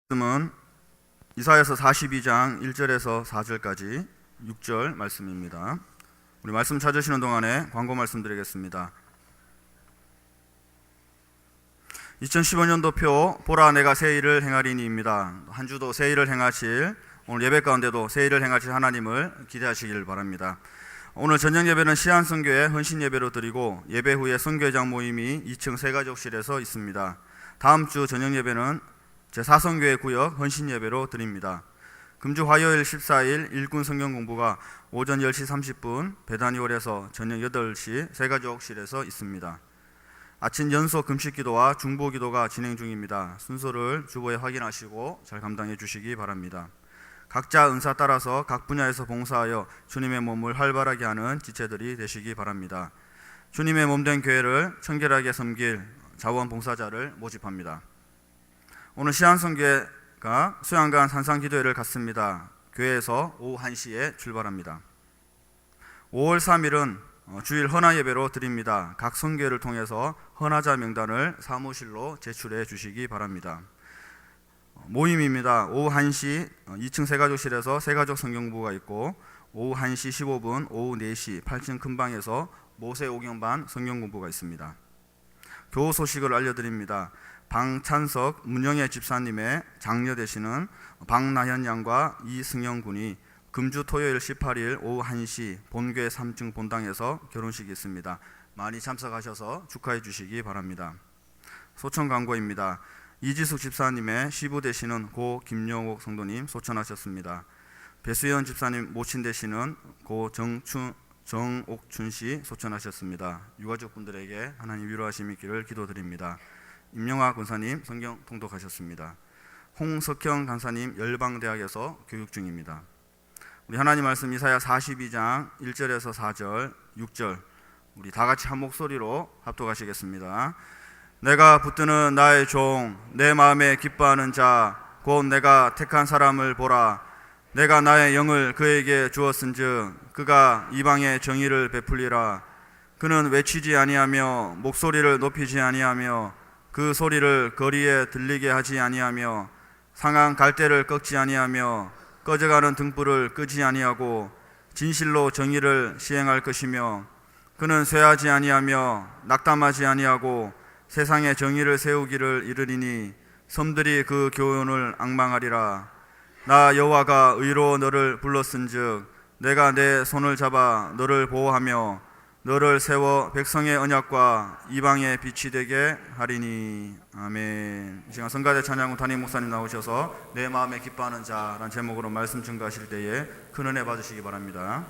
말씀은 이사야서 42장 1절에서 4절까지 6절 말씀입니다. 우리 말씀 찾으시는 동안에 광고 말씀드리겠습니다. 2015년도표 보라 내가 새 일을 행하리니입니다. 한 주도 새 일을 행하실, 오늘 예배 가운데도 새 일을 행하실 하나님을 기대하시길 바랍니다. 오늘 저녁 예배는 시안선교회 헌신 예배로 드리고 예배 후에 선교회장 모임이 2층 세가족실에서 있습니다. 다음 주 저녁 예배는 제4선교회 구역 헌신 예배로 드립니다. 금주 화요일 14일 일꾼 성경 공부가 오전 10시 30분 베다니홀에서 저녁 8시 세가족실에서 있습니다. 아침 연소 금식기도와 중보기도가 진행 중입니다. 순서를 주보에 확인하시고 잘 감당해 주시기 바랍니다. 각자 은사 따라서 각 분야에서 봉사하여 주님의 몸을 활발하게 하는 지체들이 되시기 바랍니다. 주님의 몸된 교회를 청결하게 섬길 자원봉사자를 모집합니다. 오늘 시안선교회가 수양관 산상기도회를 갖습니다. 교회에서 오후 1시에 출발합니다. 5월 3일은 주일 헌화예배로 드립니다. 각 선교회를 통해서 헌화자 명단을 사무실로 제출해 주시기 바랍니다. 모임입니다. 오후 1시 2층 세가족실에서 세가족 성경부가 있고 오후 1시 15분, 오후 4시 8층 큰방에서 모세 오경반 성경공부가 있습니다. 교우 소식을 알려드립니다. 방찬석 문영애 집사님의 장녀 되시는 박나현 양과 이승영 군이 금주 토요일 18일 오후 1시 본교회 3층 본당에서 결혼식이 있습니다. 많이 참석하셔서 축하해 주시기 바랍니다. 소천 광고입니다. 이지숙 집사님의 시부 되시는 고 김영옥 성도님 소천하셨습니다. 배수연 집사님 모친 되시는 고 정옥춘 씨 소천하셨습니다. 유가족분들에게 하나님 위로하심이 있기를 기도드립니다. 임영화 권사님 성경 통독하셨습니다. 홍석형 간사님 열방대학에서 교육 중입니다. 우리 하나님 말씀 이사야 42장 1절에서 4절 6절 우리 다같이 한 목소리로 합독하시겠습니다. 내가 붙드는 나의 종 내 마음에 기뻐하는 자 곧 내가 택한 사람을 보라. 내가 나의 영을 그에게 주었은즉 그가 이방의 정의를 베풀리라. 그는 외치지 아니하며 목소리를 높이지 아니하며 그 소리를 거리에 들리게 하지 아니하며 상한 갈대를 꺾지 아니하며 꺼져가는 등불을 끄지 아니하고 진실로 정의를 시행할 것이며 그는 쇠하지 아니하며 낙담하지 아니하고 세상에 정의를 세우기를 이르리니 섬들이 그 교훈을 앙망하리라. 나 여호와가 의로 너를 불렀은즉 내가 내 손을 잡아 너를 보호하며 너를 세워 백성의 언약과 이방의 빛이 되게 하리니. 아멘. 이 시간 성가대 찬양후 담임 목사님 나오셔서 내 마음에 기뻐하는 자라는 제목으로 말씀 증거하실 때에 큰 은혜 받으시기 바랍니다.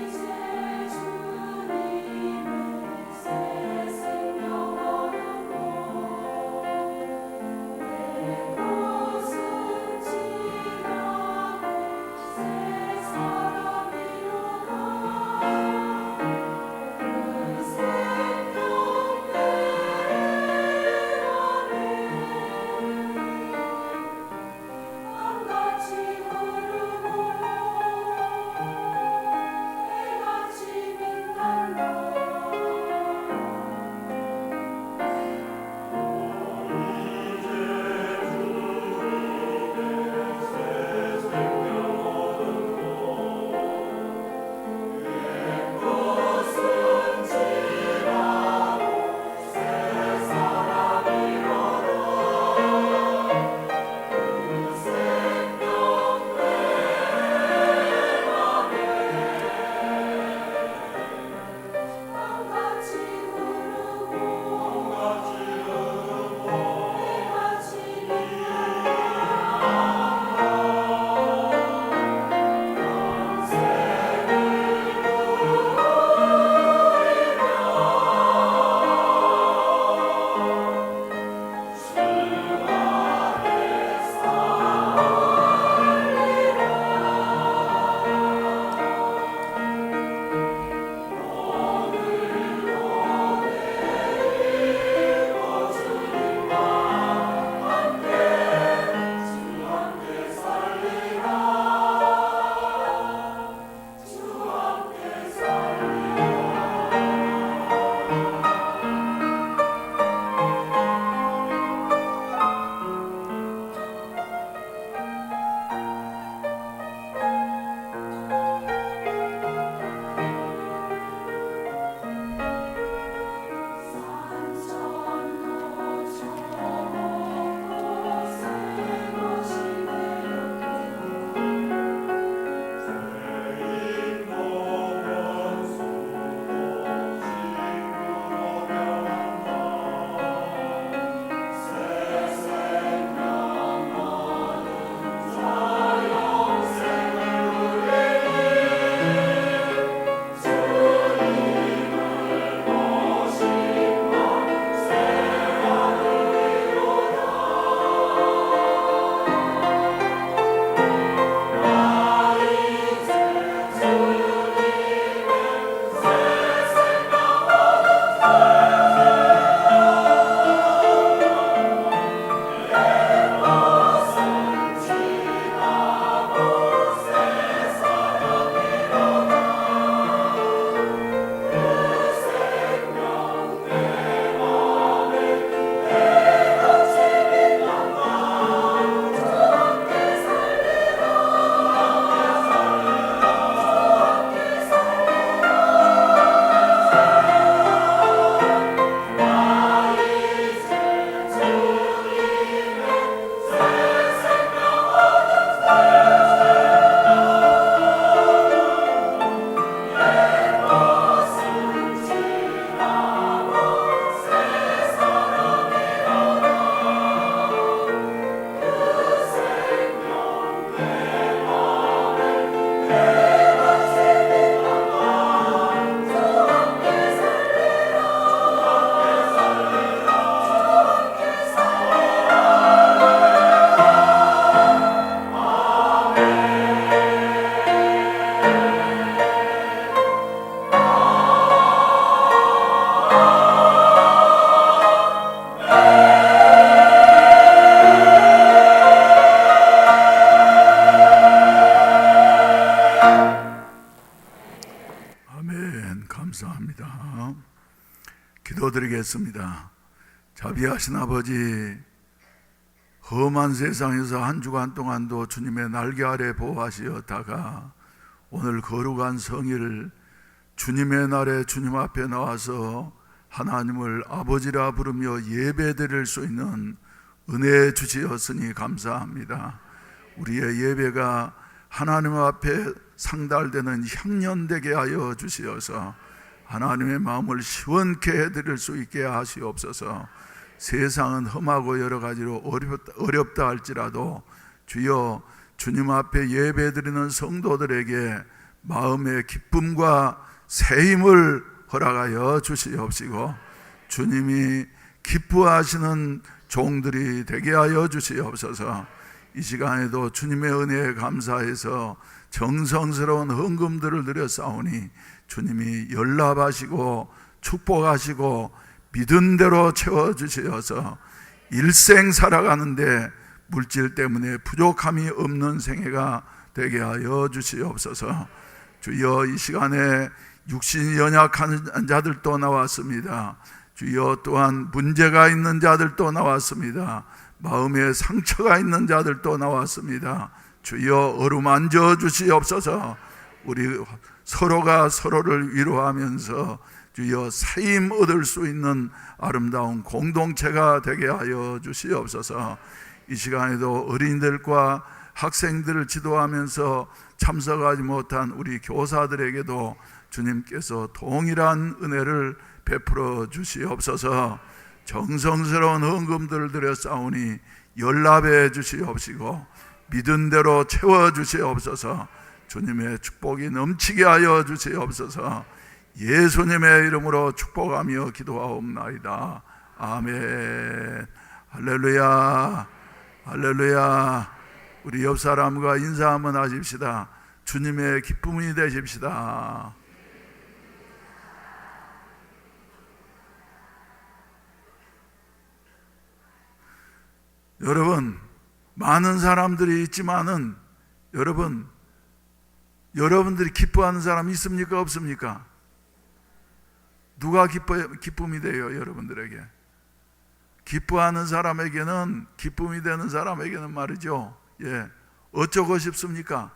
이제 주님의 새 생명을 아멘. 감사합니다. 기도드리겠습니다. 자비하신 아버지, 험한 세상에서 한 주간 동안도 주님의 날개 아래 보호하시었다가 오늘 거룩한 성일 주님의 날에 주님 앞에 나와서 하나님을 아버지라 부르며 예배드릴 수 있는 은혜 주시었으니 감사합니다. 우리의 예배가 하나님 앞에 상달되는 향년되게 하여 주시어서 하나님의 마음을 시원케 해드릴 수 있게 하시옵소서. 세상은 험하고 여러 가지로 어렵다 할지라도 주여 주님 앞에 예배드리는 성도들에게 마음의 기쁨과 새 힘을 허락하여 주시옵시고 주님이 기뻐하시는 종들이 되게 하여 주시옵소서. 이 시간에도 주님의 은혜에 감사해서 정성스러운 헌금들을 드렸사오니 주님이 연락하시고 축복하시고 믿은 대로 채워주시어서 일생 살아가는데 물질 때문에 부족함이 없는 생애가 되게 하여 주시옵소서. 주여 이 시간에 육신이 연약한 자들도 나왔습니다. 주여 또한 문제가 있는 자들도 나왔습니다. 마음에 상처가 있는 자들도 나왔습니다. 주여 어루만져 주시옵소서. 우리 서로가 서로를 위로하면서 주여 새 힘 얻을 수 있는 아름다운 공동체가 되게 하여 주시옵소서. 이 시간에도 어린이들과 학생들을 지도하면서 참석하지 못한 우리 교사들에게도 주님께서 동일한 은혜를 베풀어 주시옵소서. 정성스러운 헌금들을 드렸사오니 연락해 주시옵시고 믿은 대로 채워 주시옵소서. 주님의 축복이 넘치게 하여 주시옵소서. 예수님의 이름으로 축복하며 기도하옵나이다. 아멘. 할렐루야, 할렐루야. 우리 옆 사람과 인사 한번 하십시다. 주님의 기쁨이 되십시다. 여러분, 많은 사람들이 있지만은 여러분들이 기뻐하는 사람 있습니까? 없습니까? 누가 기쁨이 돼요? 여러분들에게 기뻐하는 사람에게는, 기쁨이 되는 사람에게는 말이죠, 어쩌고 싶습니까?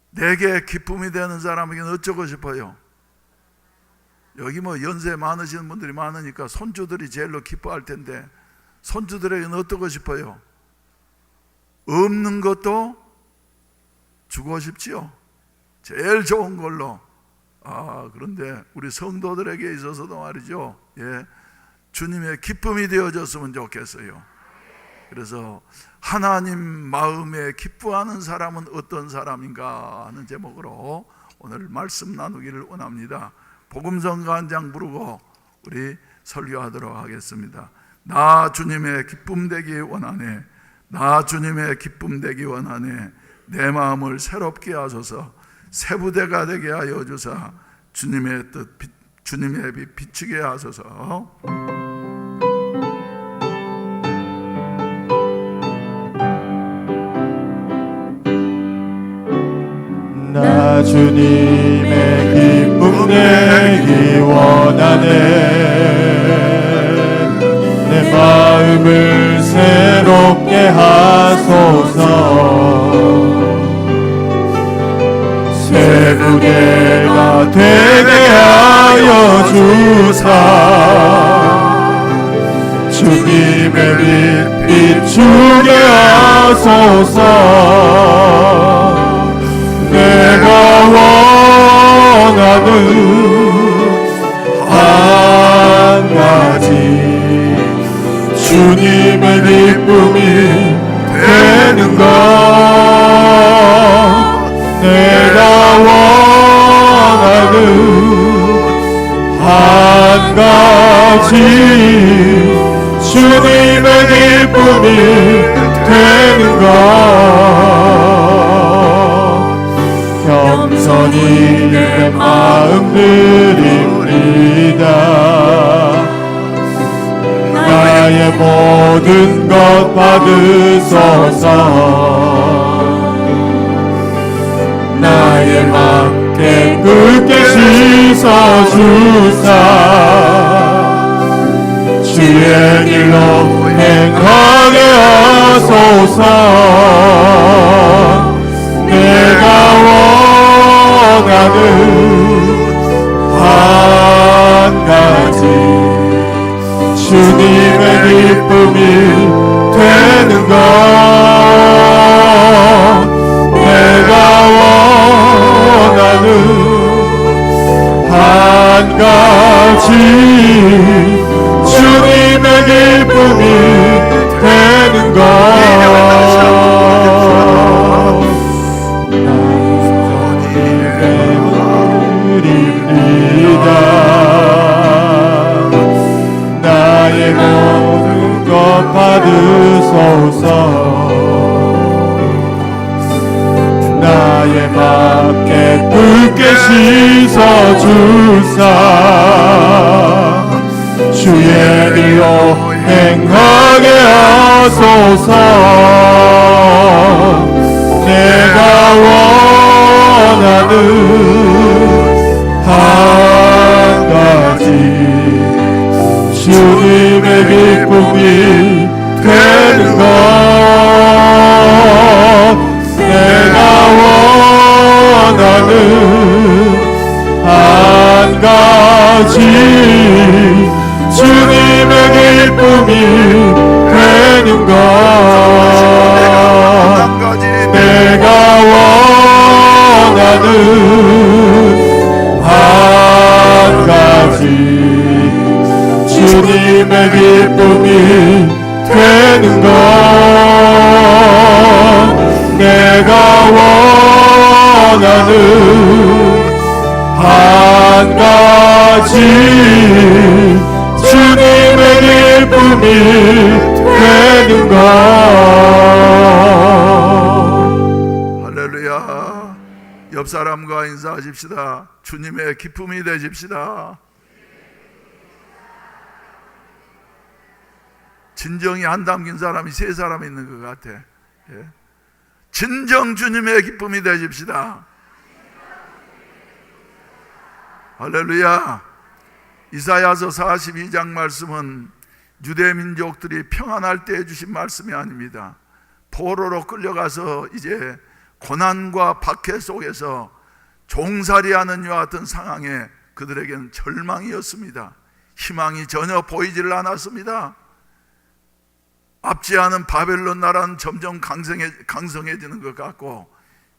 내게 기쁨이 되는 사람에게는 어쩌고 싶어요? 여기 뭐 연세 많으신 분들이 많으니까 손주들이 제일로 기뻐할 텐데 손주들에게는 어떠고 싶어요? 없는 것도 주고 싶지요. 제일 좋은 걸로. 그런데 우리 성도들에게 있어서도 말이죠, 주님의 기쁨이 되어졌으면 좋겠어요. 그래서 하나님 마음에 기뻐하는 사람은 어떤 사람인가 하는 제목으로 오늘 말씀 나누기를 원합니다. 복음성가 한 장 부르고 우리 설교하도록 하겠습니다. 나 주님의 기쁨 되기 원하네. 나 주님의 기쁨 되기 원하네. 내 마음을 새롭게 하소서. 새 부대가 되게 하여 주사 주님의 뜻, 주님의 빛 비추게 하소서. 나 주님의 기쁨 되기 원하네. 내 마음을 새롭게 하소서. 새 부대가 되게 하여 주사 주님의 빛 비추게 하소서. 내가 원하는 한 가지 주님의 기쁨이 되는 것. 내가 원하는 한 가지 주님의 기쁨이 되는 것. 겸손히 내 마음 드립니다. 나의 모든 것 받으소서. 나의 나의 맘 깨끗게 씻어주사 주의 길로 행하게 하소서. 내가 원하는 한 가지 주님의 기쁨이 되는 것. 내가 원하는 한 가지 주님의 기쁨이 되는 것. 나의 모든 것 받으소서. 나의 맘 깨끗게 씻어주사 주의 일로 행하게 하소서. 내가 원하는 한 가지 주님의 기쁨이 되는 것. 내가 원하는 한 가지 주님의 기쁨이 되는 것. 내가 원하는 한 가지 주님의 기쁨이 되는 것. 내가 원하는 한 가지 주님의 기쁨이 되는 것. 할렐루야. 옆 사람과 인사하십시다. 주님의 기쁨이 되십시다. 진정이 안 담긴 사람이 세 사람 있는 것 같아. 예. 진정 주님의 기쁨이 되십시다. 할렐루야. 이사야서 42장 말씀은 유대 민족들이 평안할 때 해주신 말씀이 아닙니다. 포로로 끌려가서 이제 고난과 박해 속에서 종살이하는 이와 같은 상황에 그들에게는 절망이었습니다. 희망이 전혀 보이지를 않았습니다. 앞지 않은 바벨론 나라는 점점 강성해지는 것 같고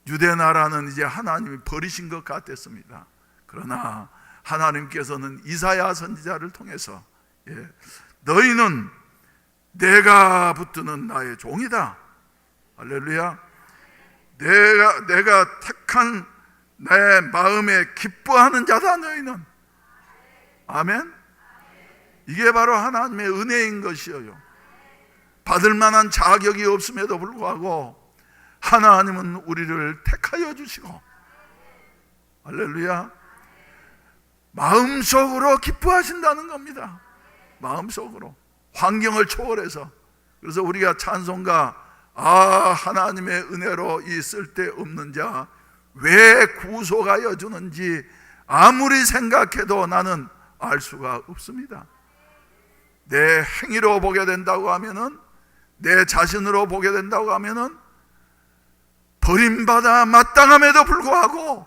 유대 나라는 이제 하나님이 버리신 것 같았습니다. 그러나 하나님께서는 이사야 선지자를 통해서 너희는 내가 붙드는 나의 종이다. 할렐루야. 내가 택한 내 마음에 기뻐하는 자다 너희는. 아멘. 이게 바로 하나님의 은혜인 것이에요. 받을 만한 자격이 없음에도 불구하고 하나님은 우리를 택하여 주시고, 할렐루야, 마음속으로 기뻐하신다는 겁니다. 마음속으로, 환경을 초월해서. 그래서 우리가 찬송가 하나님의 은혜로 이 쓸데없는 자 왜 구속하여 주는지 아무리 생각해도 나는 알 수가 없습니다. 내 행위로 보게 된다고 하면은, 내 자신으로 보게 된다고 하면은 버림받아 마땅함에도 불구하고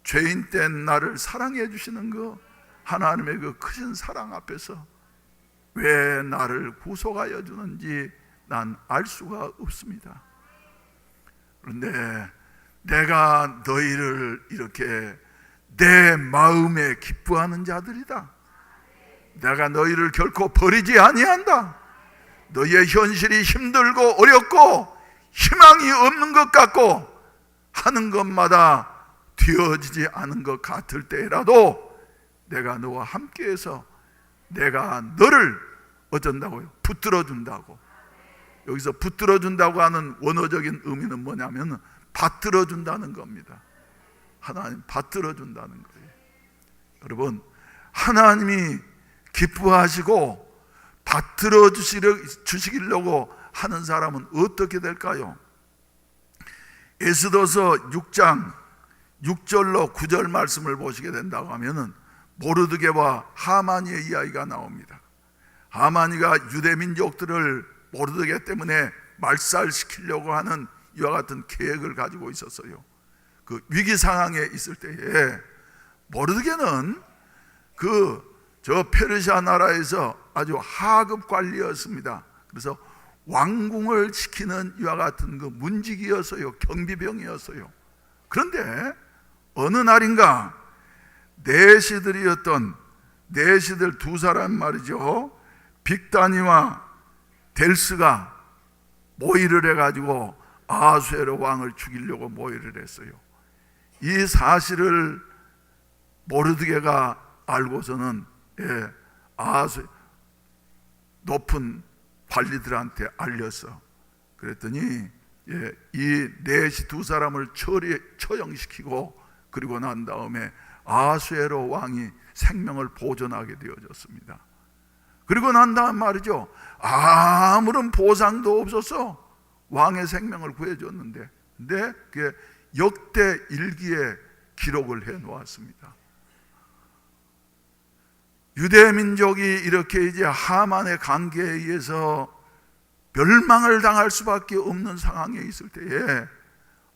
죄인 된 나를 사랑해 주시는 그 하나님의 그 크신 사랑 앞에서 왜 나를 구속하여 주는지 난 알 수가 없습니다. 그런데 내가 너희를 이렇게 내 마음에 기뻐하는 자들이다. 내가 너희를 결코 버리지 아니한다. 너희의 현실이 힘들고 어렵고 희망이 없는 것 같고 하는 것마다 되어지지 않은 것 같을 때라도 내가 너와 함께해서 내가 너를 어쩐다고요? 붙들어 준다고. 여기서 붙들어 준다고 하는 원어적인 의미는 뭐냐면 받들어 준다는 겁니다. 하나님 받들어 준다는 거예요. 여러분, 하나님이 기뻐하시고 받들어 주시려고 하는 사람은 어떻게 될까요? 에스더서 6장 6절로 9절 말씀을 보시게 된다고 하면은 모르드게와 하만이의 이야기가 나옵니다. 하만이가 유대 민족들을 모르드게 때문에 말살시키려고 하는 이와 같은 계획을 가지고 있었어요. 그 위기 상황에 있을 때에 모르드게는 저 페르시아 나라에서 아주 하급 관리였습니다. 그래서 왕궁을 지키는 이와 같은 그 문직이었어요. 경비병이었어요. 그런데 어느 날인가 내시들 두 사람 말이죠. 빅다니와 델스가 모의를 해가지고 아하수에로 왕을 죽이려고 모의를 했어요. 이 사실을 모르드게가 알고서는 아하수 높은 관리들한테 알렸어. 그랬더니 이 넷이 두 사람을 처형시키고 그리고 난 다음에 아하수에로 왕이 생명을 보존하게 되어졌습니다. 그리고 난 다음 말이죠, 아무런 보상도 없어서 왕의 생명을 구해줬는데, 근데 그게 역대 일기에 기록을 해 놓았습니다. 유대 민족이 이렇게 이제 하만의 관계에 의해서 멸망을 당할 수밖에 없는 상황에 있을 때에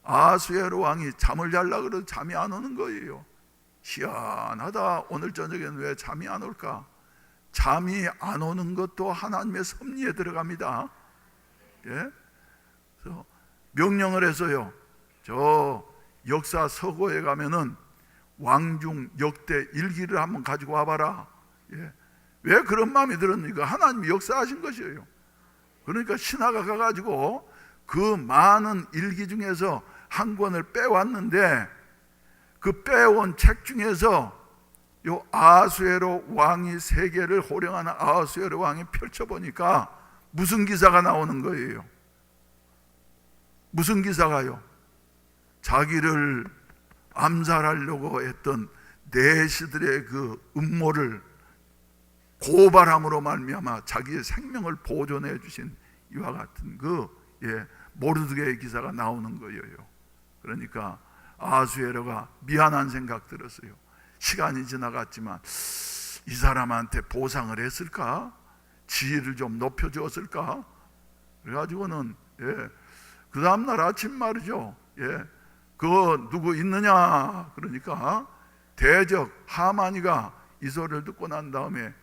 아하수에로 왕이 잠을 잘라 그래도 잠이 안 오는 거예요. 희한하다. 오늘 저녁에는 왜 잠이 안 올까? 잠이 안 오는 것도 하나님의 섭리에 들어갑니다. 그래서 명령을 해서요, 저 역사 서고에 가면은 왕중 역대 일기를 한번 가지고 와봐라. 왜 그런 마음이 들었는가? 하나님이 역사하신 것이에요. 그러니까 신하가 가가지고 그 많은 일기 중에서 한 권을 빼왔는데, 그 빼온 책 중에서 요 아하수에로 왕이 세계를 호령하는 아하수에로 왕이 펼쳐보니까 무슨 기사가 나오는 거예요? 무슨 기사가요? 자기를 암살하려고 했던 내시들의 그 음모를 고발함으로 말미암아 자기의 생명을 보존해 주신 이와 같은 모르드게의 기사가 나오는 거예요. 그러니까 아하수에로가 미안한 생각 들었어요. 시간이 지나갔지만 이 사람한테 보상을 했을까? 지위를 좀 높여주었을까? 그래가지고는 그 다음날 아침 말이죠, 그거 누구 있느냐? 그러니까 대적 하만이가 이 소리를 듣고 난 다음에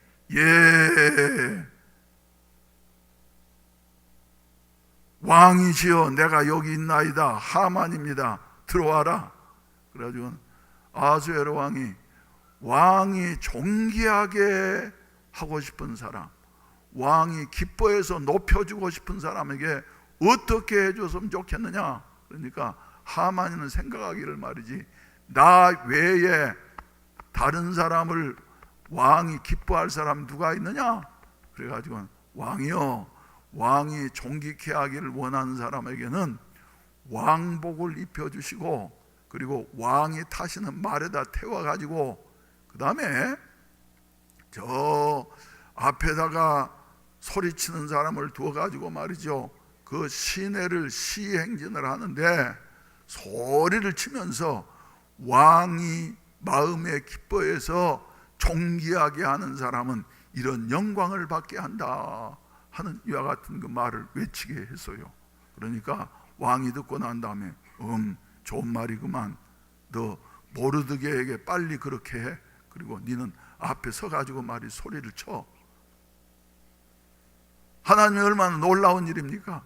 왕이시여, 내가 여기 있나이다. 하만입니다. 들어와라. 그래가지고 아하수에로 왕이 존귀하게 하고 싶은 사람, 왕이 기뻐해서 높여주고 싶은 사람에게 어떻게 해줬으면 좋겠느냐? 그러니까 하만이는 생각하기를 말이지, 나 외에 다른 사람을 왕이 기뻐할 사람 누가 있느냐? 그래가지고 왕이요, 왕이 존귀케 하기를 원하는 사람에게는 왕복을 입혀주시고, 그리고 왕이 타시는 말에다 태워가지고 그 다음에 저 앞에다가 소리치는 사람을 두어가지고 말이죠, 그 시내를 시행진을 하는데 소리를 치면서 왕이 마음에 기뻐해서 존귀하게 하는 사람은 이런 영광을 받게 한다 하는 이와 같은 그 말을 외치게 했어요. 그러니까 왕이 듣고 난 다음에 좋은 말이구만. 너 모르드게에게 빨리 그렇게 해. 그리고 니는 앞에 서가지고 말이 소리를 쳐. 하나님이 얼마나 놀라운 일입니까?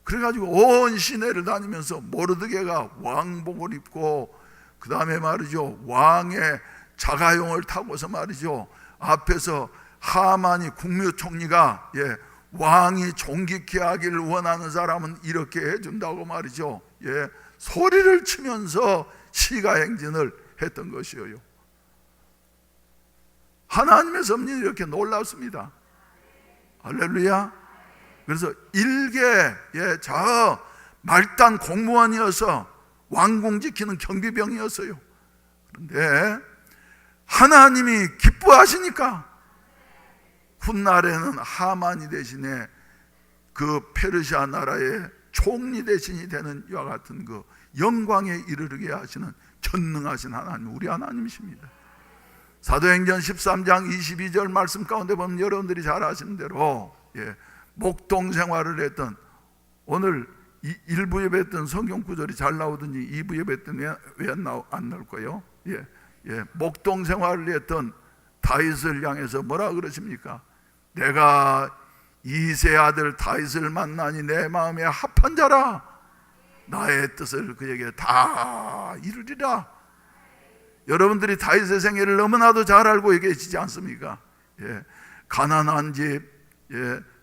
그래가지고 온 시내를 다니면서 모르드게가 왕복을 입고 그 다음에 말이죠, 왕의 자가용을 타고서 말이죠, 앞에서 하만이 국무총리가 왕이 존귀케 하기를 원하는 사람은 이렇게 해준다고 말이죠, 소리를 치면서 시가행진을 했던 것이에요. 하나님의 섭리는 이렇게 놀랍습니다. 할렐루야. 그래서 일개 저 말단 공무원이어서 왕궁 지키는 경비병이었어요. 그런데 하나님이 기뻐하시니까 훗날에는 하만이 대신에 그 페르시아 나라의 총리 대신이 되는 이와 같은 그 영광에 이르게 하시는 전능하신 하나님, 우리 하나님이십니다. 사도행전 13장 22절 말씀 가운데 보면 여러분들이 잘 아시는 대로 목동 생활을 했던, 오늘 1부 예배 했던 성경 구절이 잘 나오든지 2부 예배 했던 왜 안 나올 거예요? 목동 생활을 했던 다윗을 향해서 뭐라 그러십니까? 내가 이세 아들 다윗을 만나니 내 마음에 합한 자라, 나의 뜻을 그에게 다 이루리라. 여러분들이 다윗의 생애를 너무나도 잘 알고 계시지 않습니까? 가난한 집,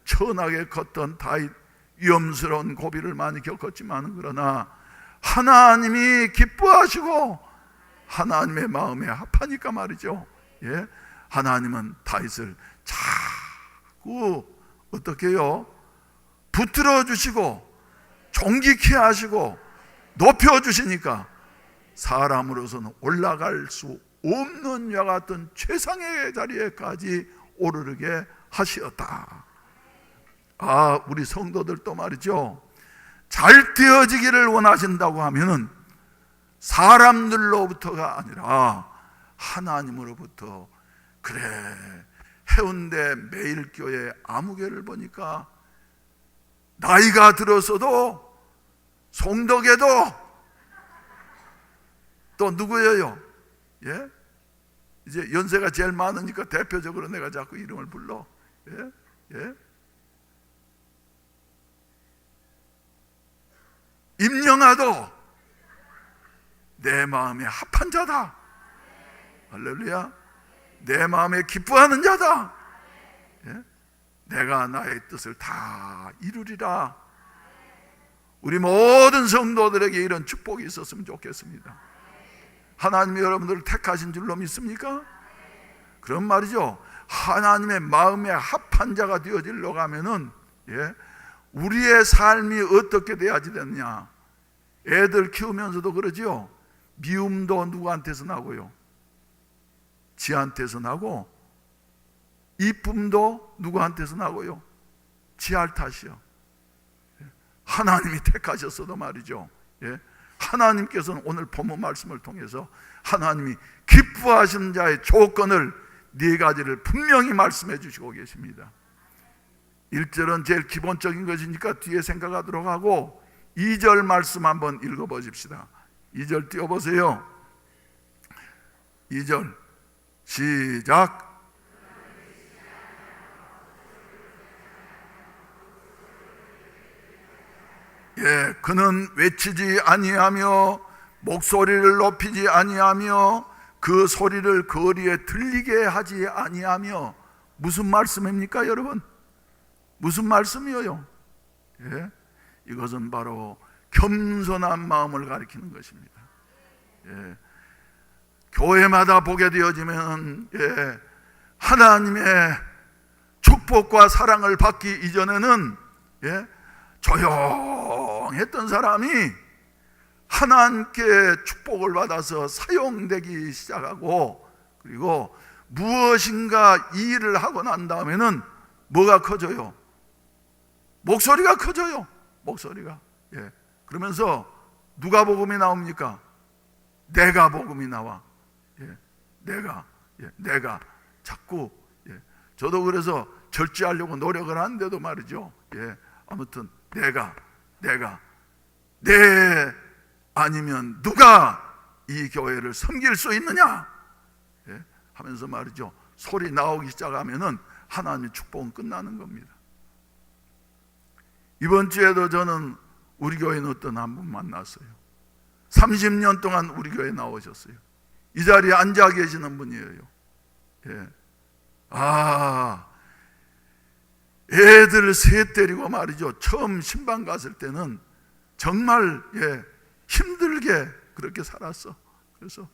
천하게 컸던 다윗, 위험스러운 고비를 많이 겪었지만 그러나 하나님이 기뻐하시고 하나님의 마음에 합하니까 말이죠. 하나님은 다윗을 자꾸 어떻게 해요? 붙들어 주시고 존귀케 하시고 높여 주시니까 사람으로서는 올라갈 수 없는 야 같은 최상의 자리에까지 오르게 하시었다. 우리 성도들도 말이죠, 잘 되어지기를 원하신다고 하면은 사람들로부터가 아니라 하나님으로부터. 그래, 해운대 매일교회 아무개를 보니까 나이가 들었어도 송덕에도 또 누구예요? 이제 연세가 제일 많으니까 대표적으로 내가 자꾸 이름을 불러. 임영아도 내 마음에 합한 자다. 할렐루야. 내 마음에 기뻐하는 자다. 내가 나의 뜻을 다 이루리라. 우리 모든 성도들에게 이런 축복이 있었으면 좋겠습니다. 하나님이 여러분들을 택하신 줄로 믿습니까? 그런 말이죠. 하나님의 마음에 합한 자가 되어지려고 하면은 우리의 삶이 어떻게 돼야지 되느냐. 애들 키우면서도 그러지요. 미움도 누구한테서 나고요? 지한테서 나고, 이쁨도 누구한테서 나고요? 지할 탓이요. 하나님이 택하셨어도 말이죠. 하나님께서는 오늘 본문 말씀을 통해서 하나님이 기뻐하시는 자의 조건을 네 가지를 분명히 말씀해 주시고 계십니다. 1절은 제일 기본적인 것이니까 뒤에 생각하도록 하고 2절 말씀 한번 읽어보십시다. 2절 띄워보세요. 2절 시작. 그는 외치지 아니하며 목소리를 높이지 아니하며 그 소리를 거리에 들리게 하지 아니하며. 무슨 말씀입니까 여러분? 무슨 말씀이에요? 이것은 바로 겸손한 마음을 가리키는 것입니다. 교회마다 보게 되어지면 하나님의 축복과 사랑을 받기 이전에는 조용했던 사람이 하나님께 축복을 받아서 사용되기 시작하고, 그리고 무엇인가 이 일을 하고 난 다음에는 뭐가 커져요? 목소리가 커져요. 목소리가. 그러면서 누가 복음이 나옵니까? 내가 복음이 나와. 내가 자꾸. 저도 그래서 절제하려고 노력을 하는데도 말이죠. 아무튼 내가 아니면 누가 이 교회를 섬길 수 있느냐 하면서 말이죠. 소리 나오기 시작하면은 하나님의 축복은 끝나는 겁니다. 이번 주에도 저는 우리 교회는 어떤 한 분 만났어요. 30년 동안 우리 교회에 나오셨어요. 이 자리에 앉아 계시는 분이에요. 애들 셋 데리고 말이죠. 처음 신방 갔을 때는 정말 힘들게 그렇게 살았어. 그래서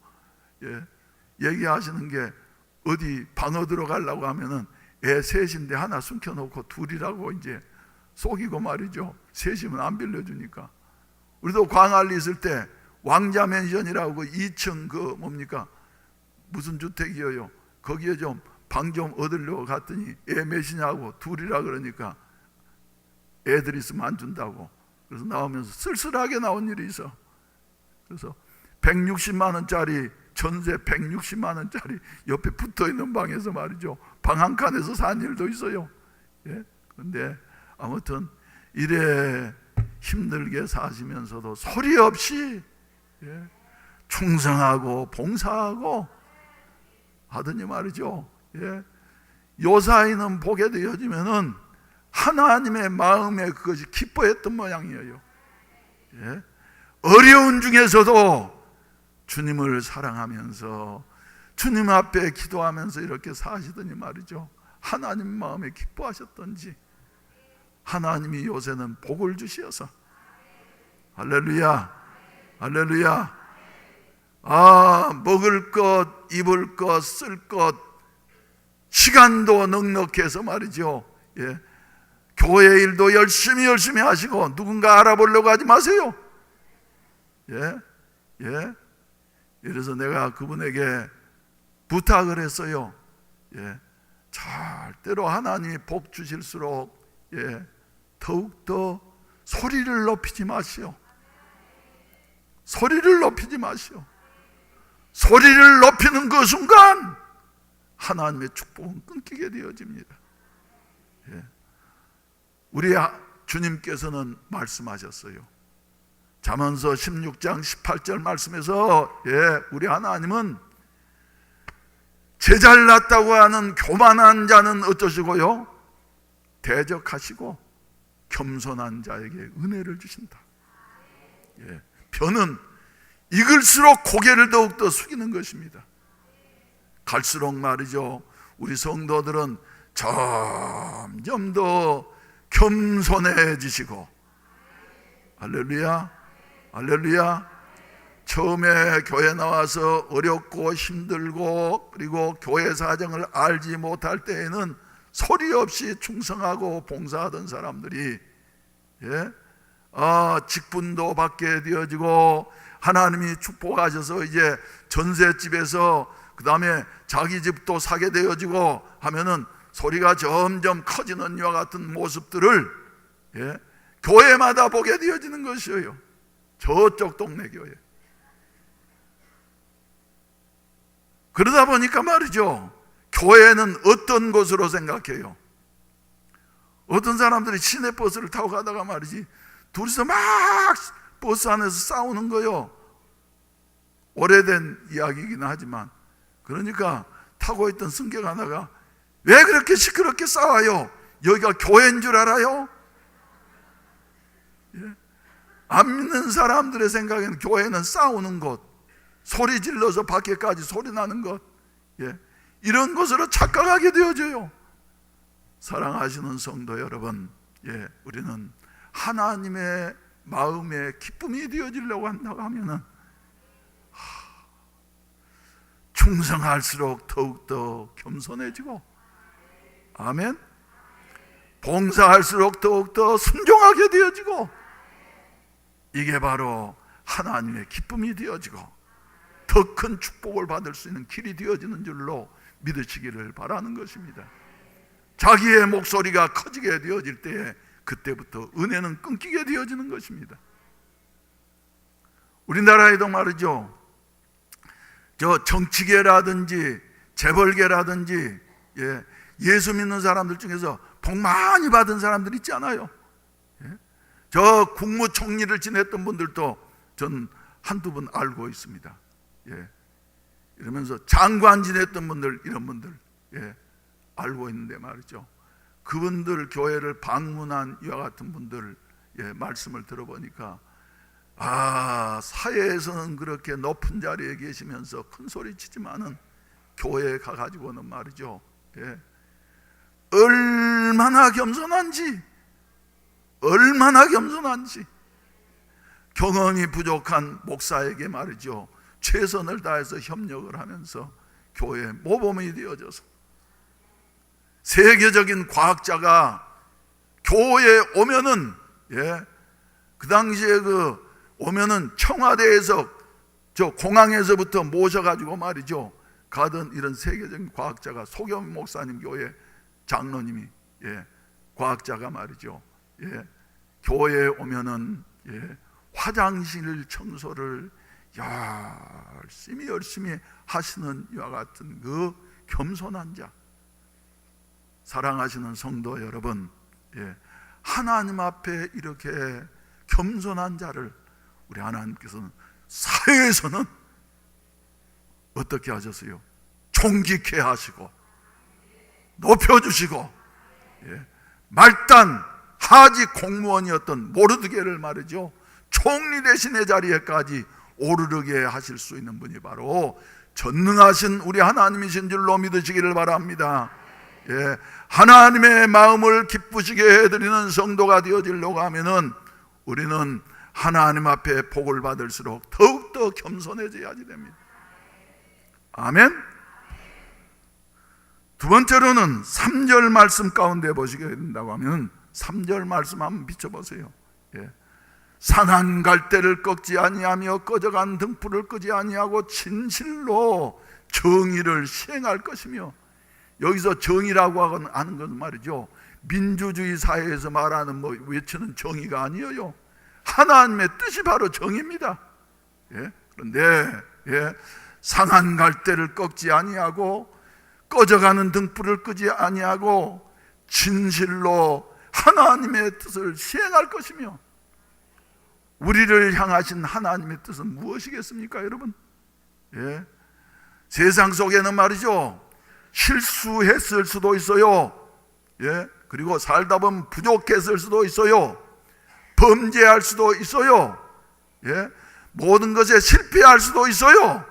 얘기하시는 게, 어디 방어 들어가려고 하면은 애 셋인데 하나 숨겨놓고 둘이라고 이제 속이고 말이죠. 셋이면 안 빌려주니까. 우리도 광안리 있을 때 왕자 맨션이라고 2층 그 뭡니까? 무슨 주택이에요? 거기에 좀 방 좀 얻으려고 갔더니 애 몇이냐고 둘이라 그러니까 애들 있으면 안 준다고. 그래서 나오면서 쓸쓸하게 나온 일이 있어. 그래서 160만 원짜리 전세 160만 원짜리 옆에 붙어있는 방에서 말이죠, 방 한 칸에서 산 일도 있어요. 그런데 아무튼 이래 힘들게 사시면서도 소리 없이 충성하고 봉사하고 하더니 말이죠, 요사이는 보게 되어지면은 하나님의 마음에 그것이 기뻐했던 모양이에요. 어려운 중에서도 주님을 사랑하면서 주님 앞에 기도하면서 이렇게 사시더니 말이죠, 하나님 마음에 기뻐하셨던지 하나님이 요새는 복을 주시어서, 할렐루야, 할렐루야. 먹을 것, 입을 것, 쓸 것, 시간도 넉넉해서 말이죠, 교회 일도 열심히 하시고 누군가 알아보려고 하지 마세요. 그래서 내가 그분에게 부탁을 했어요. 절대로 하나님이 복 주실수록 더욱더 소리를 높이지 마시오. 소리를 높이지 마시오. 소리를 높이는 그 순간 하나님의 축복은 끊기게 되어집니다. 우리 주님께서는 말씀하셨어요. 잠언서 16장 18절 말씀에서 우리 하나님은 제잘났다고 하는 교만한 자는 어떠시고요? 대적하시고 겸손한 자에게 은혜를 주신다. 벼는 익을수록 고개를 더욱더 숙이는 것입니다. 갈수록 말이죠, 우리 성도들은 점점 더 겸손해지시고, 할렐루야, 할렐루야. 처음에 교회 나와서 어렵고 힘들고 그리고 교회 사정을 알지 못할 때에는 소리 없이 충성하고 봉사하던 사람들이 직분도 받게 되어지고 하나님이 축복하셔서 이제 전셋집에서 그 다음에 자기 집도 사게 되어지고 하면은 소리가 점점 커지는 이와 같은 모습들을 교회마다 보게 되어지는 것이에요. 저쪽 동네 교회. 그러다 보니까 말이죠, 교회는 어떤 곳으로 생각해요? 어떤 사람들이 시내버스를 타고 가다가 말이지 둘이서 막 버스 안에서 싸우는 거요. 오래된 이야기이긴 하지만, 그러니까 타고 있던 승객 하나가 왜 그렇게 시끄럽게 싸워요? 여기가 교회인 줄 알아요? 안 믿는 사람들의 생각에는 교회는 싸우는 곳, 소리 질러서 밖에까지 소리 나는 것, 이런 것으로 착각하게 되어져요. 사랑하시는 성도 여러분, 우리는 하나님의 마음에 기쁨이 되어지려고 한다고 하면은 충성할수록 더욱더 겸손해지고, 아멘. 봉사할수록 더욱더 순종하게 되어지고, 이게 바로 하나님의 기쁨이 되어지고 더 큰 축복을 받을 수 있는 길이 되어지는 줄로 믿으시기를 바라는 것입니다. 자기의 목소리가 커지게 되어질 때에 그때부터 은혜는 끊기게 되어지는 것입니다. 우리나라에도 말이죠, 저 정치계라든지 재벌계라든지 예수 믿는 사람들 중에서 복 많이 받은 사람들 있지 않아요? 저 국무총리를 지냈던 분들도 전 한두 분 알고 있습니다. 이러면서 장관 지냈던 분들, 이런 분들 알고 있는데 말이죠, 그분들 교회를 방문한 이와 같은 분들 말씀을 들어보니까 사회에서는 그렇게 높은 자리에 계시면서 큰 소리 치지만은 교회에 가가지고는 말이죠, 얼마나 겸손한지, 얼마나 겸손한지, 경험이 부족한 목사에게 말이죠, 최선을 다해서 협력을 하면서 교회에 모범이 되어져서 세계적인 과학자가 교회에 오면은 그 당시에 오면은 청와대에서 저 공항에서부터 모셔가지고 말이죠 가던 이런 세계적인 과학자가 소겸 목사님 교회 장로님이 과학자가 말이죠 교회에 오면은 화장실 청소를 열심히 하시는 이와 같은 그 겸손한 자, 사랑하시는 성도 여러분, 하나님 앞에 이렇게 겸손한 자를 우리 하나님께서는 사회에서는 어떻게 하셨어요? 존귀케 하시고 높여주시고, 말단 하지 공무원이었던 모르드게를 말이죠, 총리 대신의 자리에까지 오르르게 하실 수 있는 분이 바로 전능하신 우리 하나님이신 줄로 믿으시기를 바랍니다. 하나님의 마음을 기쁘시게 해드리는 성도가 되어지려고 하면은 우리는 하나님 앞에 복을 받을수록 더욱더 겸손해져야지 됩니다. 아멘. 두 번째로는 3절 말씀 가운데 보시게 된다고 하면 3절 말씀 한번 비춰보세요. 상한 갈대를 꺾지 아니하며 꺼져간 등불을 끄지 아니하고 진실로 정의를 시행할 것이며, 여기서 정의라고 하는 것은 말이죠, 민주주의 사회에서 말하는 외치는 정의가 아니에요. 하나님의 뜻이 바로 정의입니다. 그런데 상한 갈대를 꺾지 아니하고 꺼져가는 등불을 끄지 아니하고 진실로 하나님의 뜻을 시행할 것이며, 우리를 향하신 하나님의 뜻은 무엇이겠습니까, 여러분? 세상 속에는 말이죠, 실수했을 수도 있어요. 그리고 살다 보면 부족했을 수도 있어요. 범죄할 수도 있어요. 모든 것에 실패할 수도 있어요.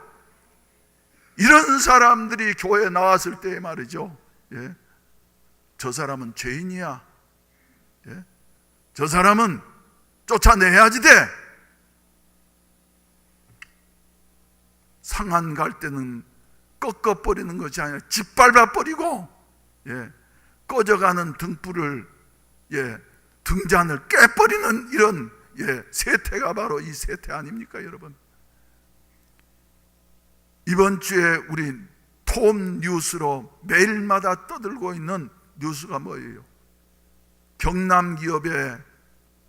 이런 사람들이 교회에 나왔을 때 말이죠, 저 사람은 죄인이야, 저 사람은 쫓아내야지 돼. 상한 갈대는 꺾어버리는 것이 아니라 짓밟아버리고, 꺼져가는 등불을, 등잔을 깨버리는 이런 세태가 바로 이 세태 아닙니까, 여러분? 이번 주에 우리 톱 뉴스로 매일마다 떠들고 있는 뉴스가 뭐예요? 경남 기업의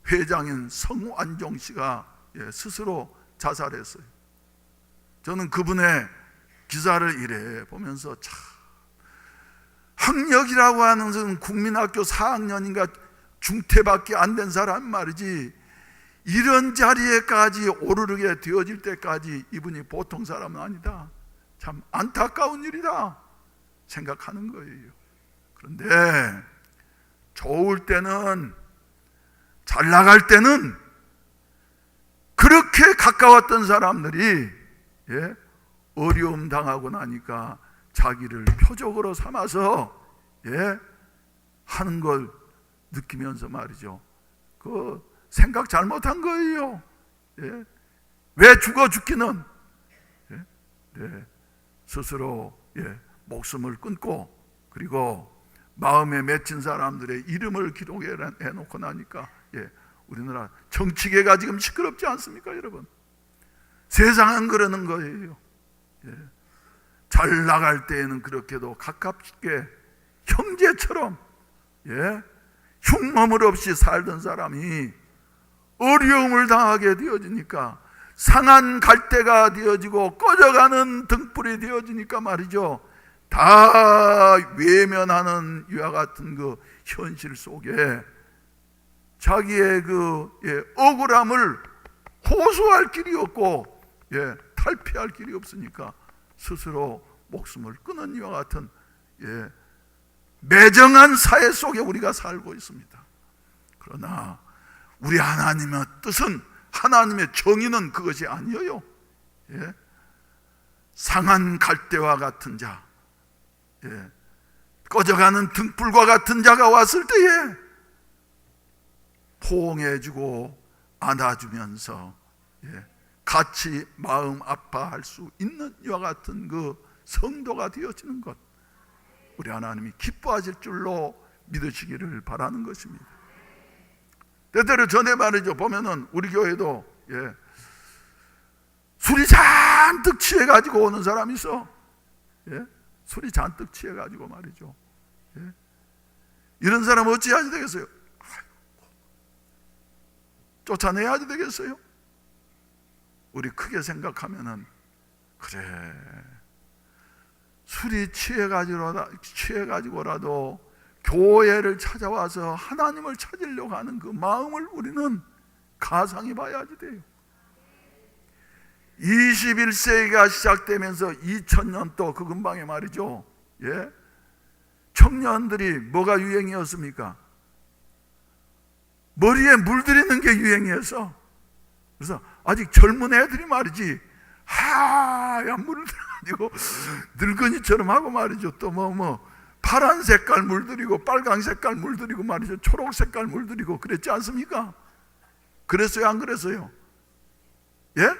회장인 성완종 씨가 스스로 자살했어요. 저는 그분의 기사를 이래 보면서 참, 학력이라고 하는 것은 국민학교 4학년인가 중퇴밖에 안 된 사람 말이지, 이런 자리에까지 오르르게 되어질 때까지 이분이 보통 사람은 아니다. 참 안타까운 일이다 생각하는 거예요. 그런데 좋을 때는, 잘 나갈 때는 그렇게 가까웠던 사람들이 어려움 당하고 나니까 자기를 표적으로 삼아서 하는 걸 느끼면서 말이죠, 그 생각 잘못한 거예요. 왜 죽기는 스스로 목숨을 끊고, 그리고 마음에 맺힌 사람들의 이름을 기록해 놓고 나니까 우리나라 정치계가 지금 시끄럽지 않습니까, 여러분? 세상은 그러는 거예요. 잘 나갈 때에는 그렇게도 가깝게 형제처럼 흉머물 없이 살던 사람이 어려움을 당하게 되어지니까, 상한 갈대가 되어지고 꺼져가는 등불이 되어지니까 말이죠, 다 외면하는 이와 같은 그 현실 속에 자기의 그 억울함을 호소할 길이 없고 탈피할 길이 없으니까 스스로 목숨을 끊은 이와 같은 매정한 사회 속에 우리가 살고 있습니다. 그러나 우리 하나님의 뜻은, 하나님의 정의는 그것이 아니에요. 상한 갈대와 같은 자, 꺼져가는 등불과 같은 자가 왔을 때에 포옹해주고 안아주면서 같이 마음 아파할 수 있는 이와 같은 그 성도가 되어지는 것, 우리 하나님이 기뻐하실 줄로 믿으시기를 바라는 것입니다. 때때로 전에 말이죠, 보면은 우리 교회도 술이 잔뜩 취해가지고 오는 사람이 있어. 술이 잔뜩 취해가지고 말이죠, 이런 사람 어찌해야지 되겠어요? 쫓아내야지 되겠어요? 우리 크게 생각하면은 그래, 술이 취해가지고라도 교회를 찾아와서 하나님을 찾으려고 하는 그 마음을 우리는 가상히 봐야지 돼요. 21세기가 시작되면서 2000년 또 그 근방에 말이죠, 예? 청년들이 뭐가 유행이었습니까? 머리에 물들이는 게 유행이었어. 그래서 아직 젊은 애들이 말이지 하얀 물을 들이고 늙은이처럼 하고 말이죠, 또 파란 색깔 물들이고 빨간 색깔 물들이고 말이죠, 초록 색깔 물들이고 그랬지 않습니까? 그랬어요, 안 그랬어요? 예?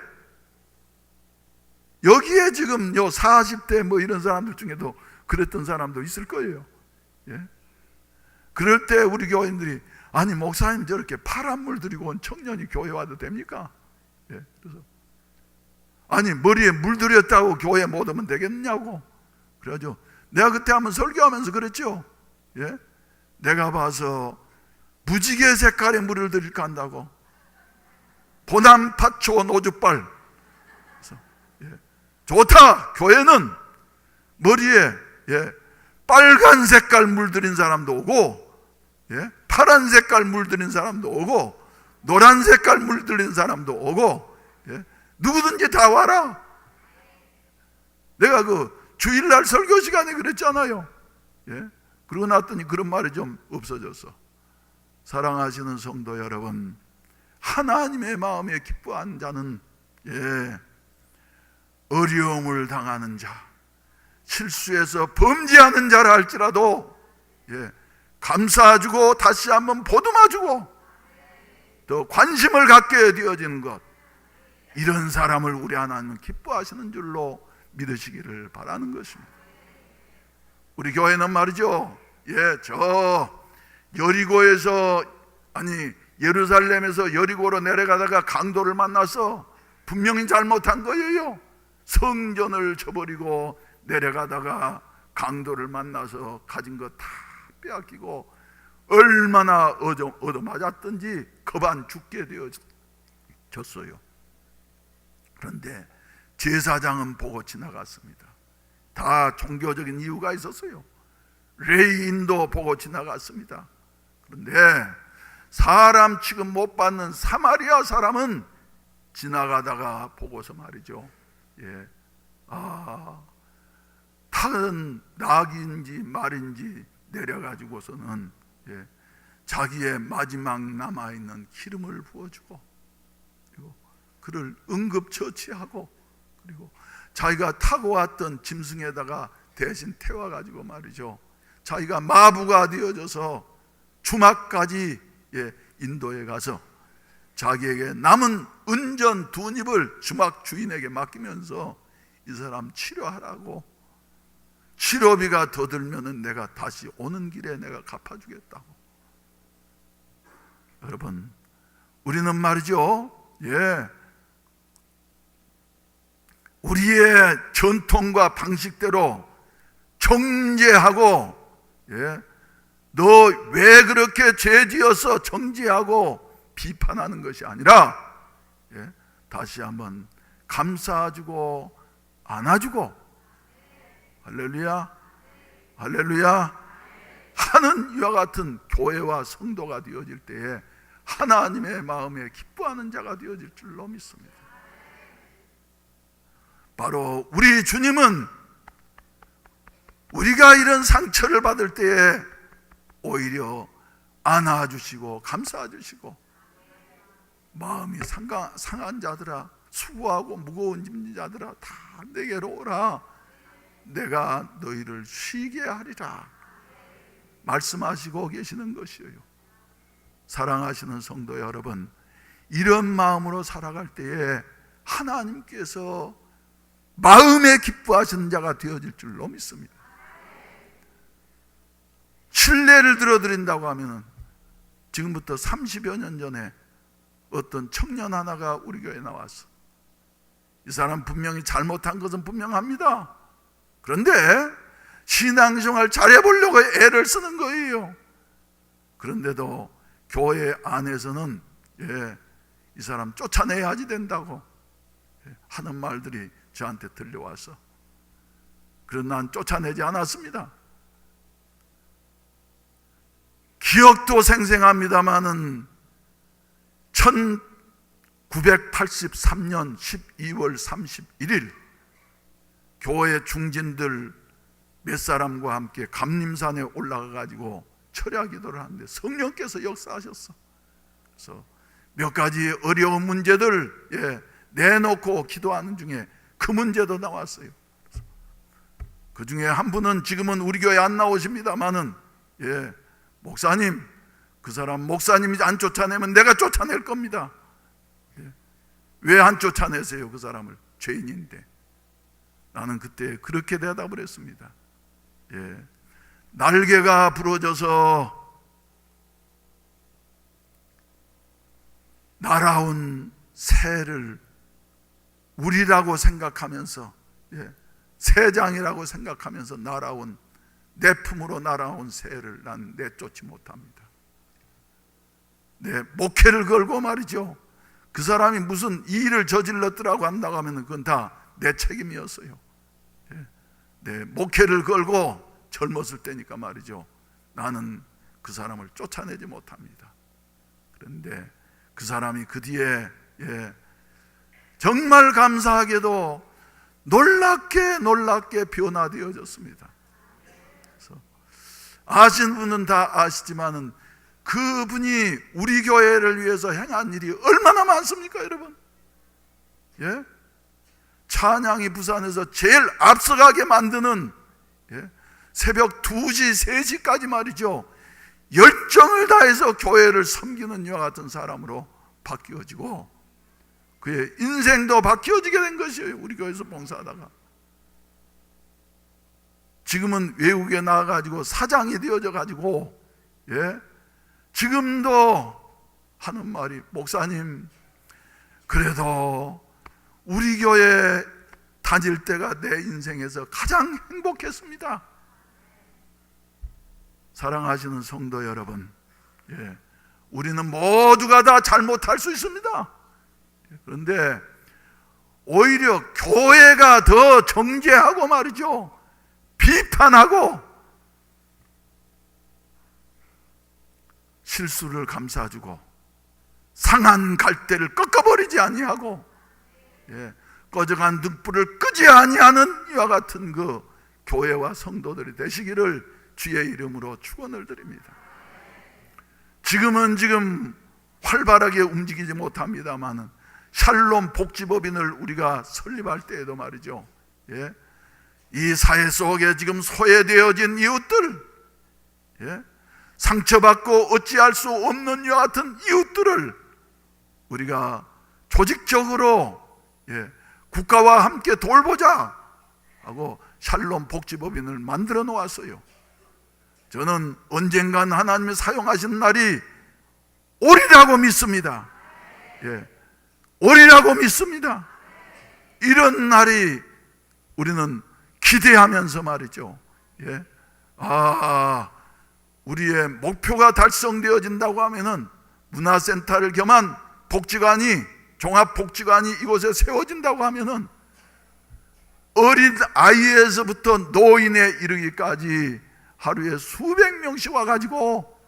여기에 지금 요 40대 뭐 이런 사람들 중에도 그랬던 사람도 있을 거예요. 예? 그럴 때 우리 교인들이 아니 목사님 저렇게 파란 물 들이고 온 청년이 교회 와도 됩니까? 예, 그래서 아니 머리에 물 들였다고 교회 못 오면 되겠냐고. 그래가지고 내가 그때 한번 설교하면서 그랬죠. 예? 내가 봐서 무지개 색깔의 물을 들일까 한다고. 보남 파초 노주빨. 그래서, 예. 좋다. 교회는 머리에 빨간 색깔 물들인 사람도 오고, 파란 색깔 물들인 사람도 오고, 노란 색깔 물들인 사람도 오고, 누구든지 다 와라. 내가 그 주일날 설교 시간에 그랬잖아요. 그러고 났더니 그런 말이 좀 없어졌어. 사랑하시는 성도 여러분, 하나님의 마음에 기뻐하는 자는 어려움을 당하는 자, 실수해서 범죄하는 자라 할지라도 감사해주고 다시 한번 보듬어주고 또 관심을 갖게 되어지는 것, 이런 사람을 우리 하나님은 기뻐하시는 줄로 믿으시기를 바라는 것입니다. 우리 교회는 말이죠, 저 여리고에서 예루살렘에서 여리고로 내려가다가 강도를 만나서 분명히 잘못한 거예요. 성전을 저버리고 내려가다가 강도를 만나서 가진 거 다 빼앗기고 얼마나 얻어맞았든지 겁안 죽게 되어졌어요. 그런데 제사장은 보고 지나갔습니다. 다 종교적인 이유가 있었어요. 레인도 보고 지나갔습니다. 그런데 사람 취급 못 받는 사마리아 사람은 지나가다가 보고서 말이죠, 타는 낙인지 말인지 내려가지고서는 자기의 마지막 남아있는 기름을 부어주고, 그리고 그를 응급처치하고, 그리고 자기가 타고 왔던 짐승에다가 대신 태워가지고 말이죠, 자기가 마부가 되어져서 주막까지 인도에 가서 자기에게 남은 은전 2닙을 주막 주인에게 맡기면서 이 사람 치료하라고, 치료비가 더 들면은 내가 다시 오는 길에 내가 갚아주겠다고. 여러분, 우리는 말이죠, 우리의 전통과 방식대로 정죄하고, 너 왜 그렇게 죄지어서 정죄하고 비판하는 것이 아니라, 다시 한번 감싸주고 안아주고, 할렐루야, 할렐루야 하는 이와 같은 교회와 성도가 되어질 때에 하나님의 마음에 기뻐하는 자가 되어질 줄로 믿습니다. 바로 우리 주님은 우리가 이런 상처를 받을 때에 오히려 안아주시고 감싸주시고, 마음이 상한 자들아, 수고하고 무거운 짐진 자들아, 다 내게로 오라, 내가 너희를 쉬게 하리라 말씀하시고 계시는 것이에요. 사랑하시는 성도 여러분, 이런 마음으로 살아갈 때에 하나님께서 마음에 기뻐하시는 자가 되어질 줄로 믿습니다. 신뢰를 들어드린다고 하면 지금부터 30여 년 전에 어떤 청년 하나가 우리 교회에 나왔어. 이 사람 분명히 잘못한 것은 분명합니다. 그런데 신앙생활 잘해보려고 애를 쓰는 거예요. 그런데도 교회 안에서는 이 사람 쫓아내야지 된다고, 하는 말들이 저한테 들려와서, 그러나 난 쫓아내지 않았습니다. 기억도 생생합니다마는 1983년 12월 31일 교회 중진들 몇 사람과 함께 감림산에 올라가 가지고 철야 기도를 하는데 성령께서 역사하셨어. 그래서 몇 가지 어려운 문제들 내놓고 기도하는 중에 그 문제도 나왔어요. 그 중에 한 분은 지금은 우리 교회 안 나오십니다마는, 목사님, 그 사람 목사님이 안 쫓아내면 내가 쫓아낼 겁니다. 왜 안 쫓아내세요? 그 사람을. 죄인인데. 나는 그때 그렇게 대답을 했습니다. 날개가 부러져서 날아온 새를 우리라고 생각하면서, 새장이라고 생각하면서 날아온, 내 품으로 날아온 새를 난 내쫓지 못합니다. 내 목회를 걸고 말이죠. 그 사람이 무슨 일을 저질렀더라고 한다고 하면 그건 다 내 책임이었어요. 내 목회를 걸고 젊었을 때니까 말이죠. 나는 그 사람을 쫓아내지 못합니다. 그런데 그 사람이 그 뒤에 정말 감사하게도 놀랍게 변화되어졌습니다. 그래서 아시는 분은 다 아시지만은 그분이 우리 교회를 위해서 행한 일이 얼마나 많습니까, 여러분? 찬양이 부산에서 제일 앞서가게 만드는, 새벽 2시, 3시까지 말이죠, 열정을 다해서 교회를 섬기는 이와 같은 사람으로 바뀌어지고 그의 인생도 바뀌어지게 된 것이에요. 우리 교회에서 봉사하다가 지금은 외국에 나가가지고 사장이 되어져 가지고, 지금도 하는 말이, 목사님, 그래도 우리 교회 다닐 때가 내 인생에서 가장 행복했습니다. 사랑하시는 성도 여러분, 우리는 모두가 다 잘못할 수 있습니다. 그런데 오히려 교회가 더 정죄하고 말이죠, 비판하고 실수를 감싸주고 상한 갈대를 꺾어버리지 아니하고, 꺼져간 등불을 끄지 아니하는 이와 같은 그 교회와 성도들이 되시기를 주의 이름으로 축원을 드립니다. 지금 활발하게 움직이지 못합니다마는 샬롬 복지법인을 우리가 설립할 때에도 말이죠, 이 사회 속에 지금 소외되어진 이웃들, 상처받고 어찌할 수 없는 이와 같은 이웃들을 우리가 조직적으로 국가와 함께 돌보자 하고 샬롬 복지법인을 만들어 놓았어요. 저는 언젠간 하나님이 사용하시는 날이 오리라고 믿습니다. 오리라고 믿습니다. 이런 날이 우리는 기대하면서 말이죠, 우리의 목표가 달성되어진다고 하면은 문화센터를 겸한 복지관이, 종합복지관이 이곳에 세워진다고 하면은 어린 아이에서부터 노인에 이르기까지 하루에 수백 명씩 와가지고,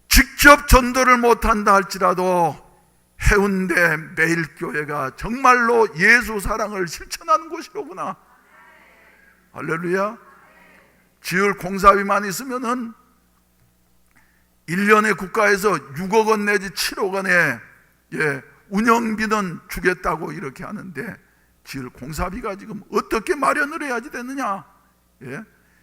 직접 전도를 못한다 할지라도 해운대 매일교회가 정말로 예수 사랑을 실천하는 곳이로구나. 할렐루야. 지을 공사비만 있으면은 1년에 국가에서 6억 원 내지 7억 원에 운영비는 주겠다고 이렇게 하는데, 지을 공사비가 지금 어떻게 마련을 해야지 되느냐.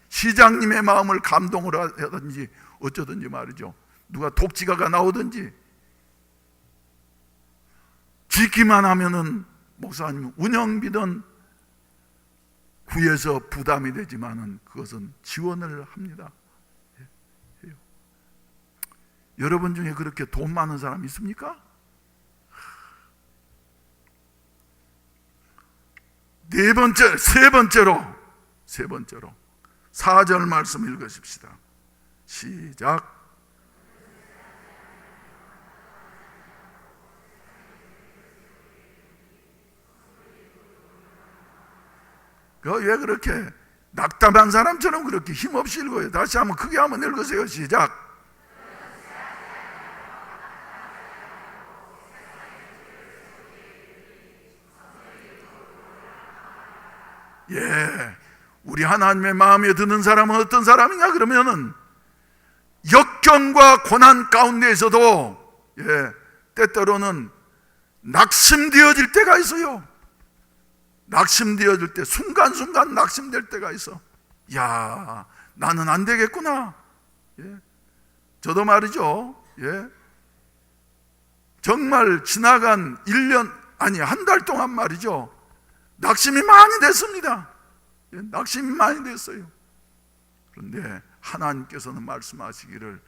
시장님의 마음을 감동을 하든지 어쩌든지 말이죠, 누가 독지가가 나오든지 짓기만 하면은 목사님 운영비는 구에서 부담이 되지만은 그것은 지원을 합니다. 여러분 중에 그렇게 돈 많은 사람 있습니까? 세 번째로 4절 말씀 읽으십시다. 시작. 왜 그렇게 낙담한 사람처럼 그렇게 힘없이 읽어요? 다시 한번 크게 한번 읽으세요. 시작. 예, 우리 하나님의 마음에 드는 사람은 어떤 사람이냐 그러면은 역경과 고난 가운데에서도 때때로는 낙심되어질 때가 있어요. 낙심되어질 때, 순간순간 낙심될 때가 있어. 야, 나는 안 되겠구나. 저도 말이죠. 정말 지나간 1년, 아니 한 달 동안 말이죠, 낙심이 많이 됐습니다. 낙심이 많이 됐어요. 그런데 하나님께서는 말씀하시기를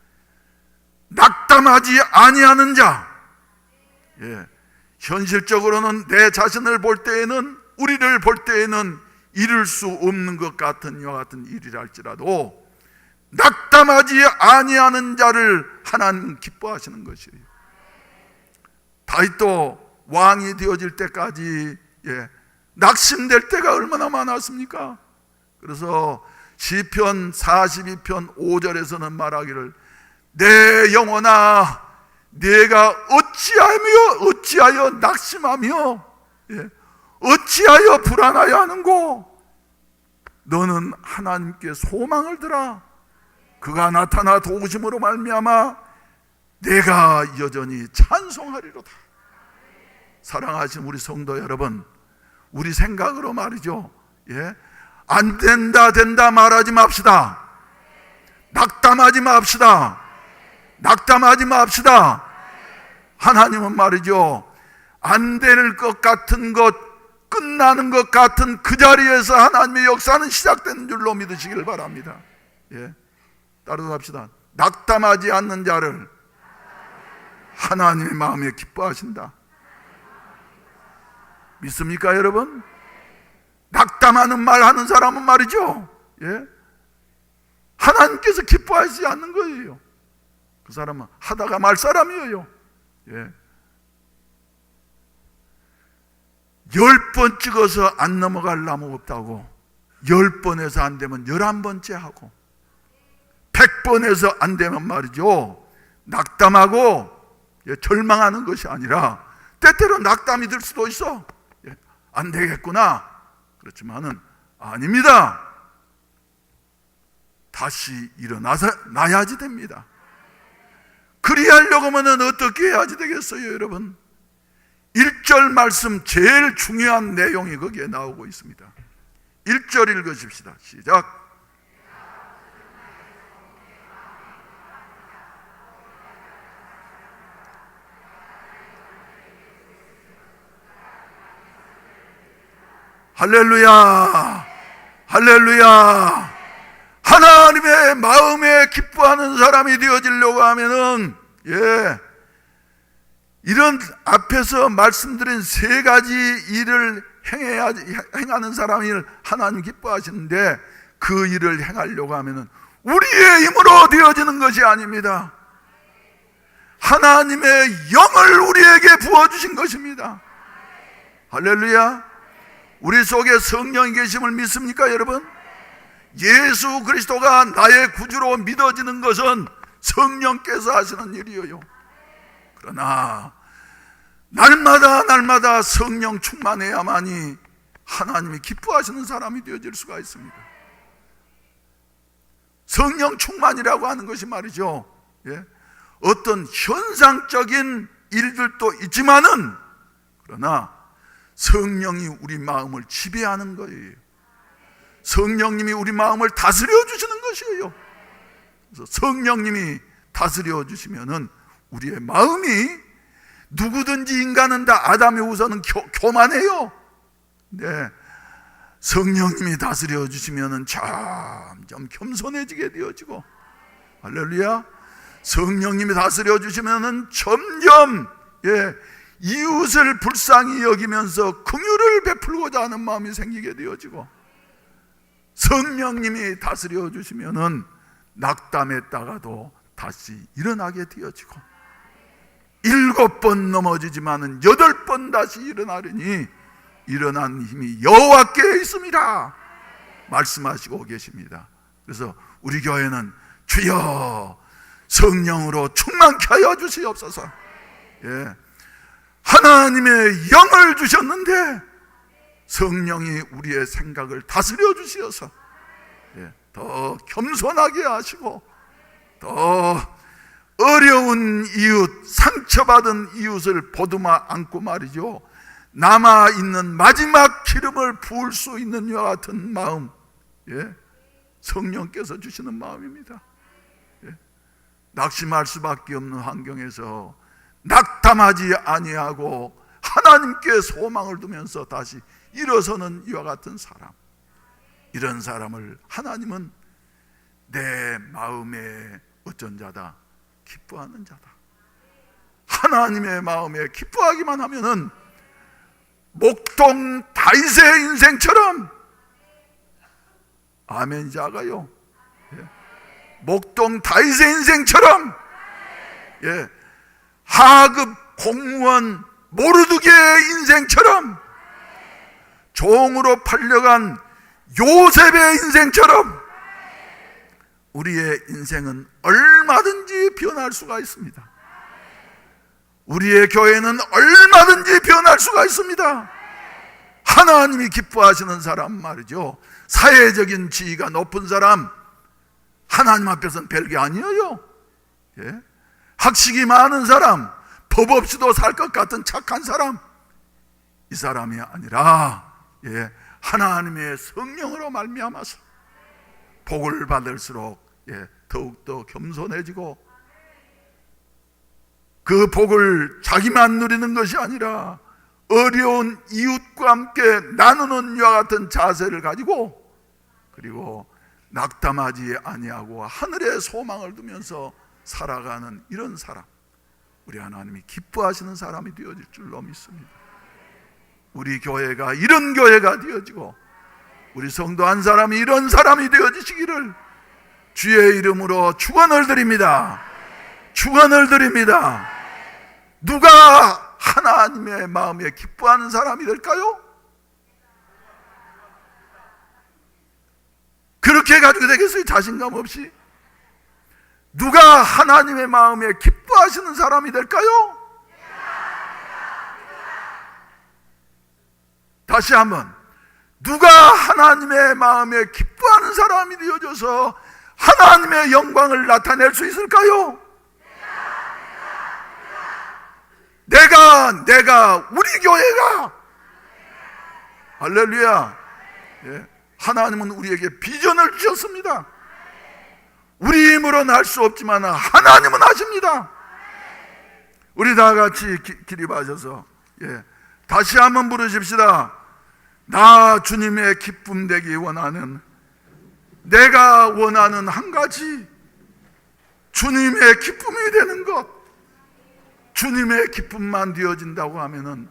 낙담하지 아니하는 자. 현실적으로는 내 자신을 볼 때에는, 우리를 볼 때에는 이룰 수 없는 것 같은 이와 같은 일이랄지라도 낙담하지 아니하는 자를 하나님은 기뻐하시는 것이에요. 다윗도 왕이 되어질 때까지 낙심될 때가 얼마나 많았습니까? 그래서 시편 42편 5절에서는 말하기를 내 영혼아 내가 어찌하여 낙심하며 어찌하여 불안하여 하는고? 너는 하나님께 소망을 들어. 그가 나타나 도우심으로 말미암아 내가 여전히 찬송하리로다. 사랑하신 우리 성도 여러분, 우리 생각으로 말이죠, 안 된다 된다 말하지 맙시다. 낙담하지 맙시다. 낙담하지 맙시다. 하나님은 말이죠, 안 될 것 같은 것, 끝나는 것 같은 그 자리에서 하나님의 역사는 시작되는 줄로 믿으시길 바랍니다. 따라서 합시다. 낙담하지 않는 자를 하나님의 마음에 기뻐하신다. 믿습니까 여러분? 낙담하는 말 하는 사람은 말이죠, 하나님께서 기뻐하시지 않는 거예요. 그 사람은 하다가 말 사람이에요. 10번 찍어서 안 넘어갈 나무 없다고 10번에서 안 되면 11번째 하고 100번에서 안 되면 말이죠, 낙담하고 절망하는 것이 아니라 때때로 낙담이 들 수도 있어. 안 되겠구나. 그렇지만은 아닙니다. 다시 일어나야지 됩니다. 그리하려고 하면 어떻게 해야지 되겠어요 여러분? 1절 말씀 제일 중요한 내용이 거기에 나오고 있습니다. 1절 읽으십시다. 시작. 할렐루야, 할렐루야. 하나님의 마음에 기뻐하는 사람이 되어지려고 하면은 이런 앞에서 말씀드린 세 가지 일을 행하는 사람을 하나님 기뻐하시는데, 그 일을 행하려고 하면은 우리의 힘으로 되어지는 것이 아닙니다. 하나님의 영을 우리에게 부어주신 것입니다. 할렐루야. 우리 속에 성령이 계심을 믿습니까 여러분? 예수 그리스도가 나의 구주로 믿어지는 것은 성령께서 하시는 일이에요. 그러나 날마다 성령 충만해야만이 하나님이 기뻐하시는 사람이 되어질 수가 있습니다. 성령 충만이라고 하는 것이 말이죠, 어떤 현상적인 일들도 있지만은, 그러나 성령이 우리 마음을 지배하는 거예요. 성령님이 우리 마음을 다스려 주시는 것이에요. 그래서 성령님이 다스려 주시면은 우리의 마음이, 누구든지 인간은 다 아담의 후손은 교만해요. 성령님이 다스려 주시면은 점점 겸손해지게 되어지고, 할렐루야. 성령님이 다스려 주시면은 점점 이웃을 불쌍히 여기면서 긍휼을 베풀고자 하는 마음이 생기게 되어지고, 성령님이 다스려 주시면은 낙담했다가도 다시 일어나게 되어지고, 7번 넘어지지만은 8번 다시 일어나려니 일어난 힘이 여호와께 있습니다. 말씀하시고 계십니다. 그래서 우리 교회는 주여 성령으로 충만케 하여 주시옵소서. 예. 하나님의 영을 주셨는데 성령이 우리의 생각을 다스려 주시어서 더 겸손하게 하시고 더 어려운 이웃, 상처받은 이웃을 보듬어 안고 말이죠, 남아있는 마지막 기름을 부을 수 있는 이와 같은 마음, 성령께서 주시는 마음입니다. 낙심할 수밖에 없는 환경에서 낙담하지 아니하고 하나님께 소망을 두면서 다시 일어서는 이와 같은 사람, 이런 사람을 하나님은 내 마음에 어쩐 자다, 기뻐하는 자다. 하나님의 마음에 기뻐하기만 하면은 목동 다윗의 인생처럼, 아멘 작아요. 목동 다윗의 인생처럼, 하급 공무원 모르드게의 인생처럼, 종으로 팔려간 요셉의 인생처럼 우리의 인생은 얼마든지 변할 수가 있습니다. 우리의 교회는 얼마든지 변할 수가 있습니다. 하나님이 기뻐하시는 사람 말이죠, 사회적인 지위가 높은 사람, 하나님 앞에서는 별게 아니에요. 학식이 많은 사람, 법 없이도 살 것 같은 착한 사람, 이 사람이 아니라 하나님의 성령으로 말미암아서 복을 받을수록 더욱더 겸손해지고, 그 복을 자기만 누리는 것이 아니라 어려운 이웃과 함께 나누는 이와 같은 자세를 가지고, 그리고 낙담하지 아니하고 하늘에 소망을 두면서 살아가는 이런 사람, 우리 하나님이 기뻐하시는 사람이 되어질 줄로 믿습니다. 우리 교회가 이런 교회가 되어지고 우리 성도 한 사람이 이런 사람이 되어지시기를 주의 이름으로 축원을 드립니다. 축원을 드립니다. 누가 하나님의 마음에 기뻐하는 사람이 될까요? 그렇게 가지고 되겠어요? 자신감 없이? 누가 하나님의 마음에 기뻐하시는 사람이 될까요? 다시 한번, 누가 하나님의 마음에 기뻐하는 사람이 되어져서 하나님의 영광을 나타낼 수 있을까요? 내가 우리 교회가, 할렐루야. 하나님은 우리에게 비전을 주셨습니다. 우리 힘으로는 할 수 없지만 하나님은 하십니다. 우리 다 같이 기립하셔서 다시 한번 부르십시다. 나 주님의 기쁨 되기 원하는, 내가 원하는 한 가지, 주님의 기쁨이 되는 것. 주님의 기쁨만 되어진다고 하면은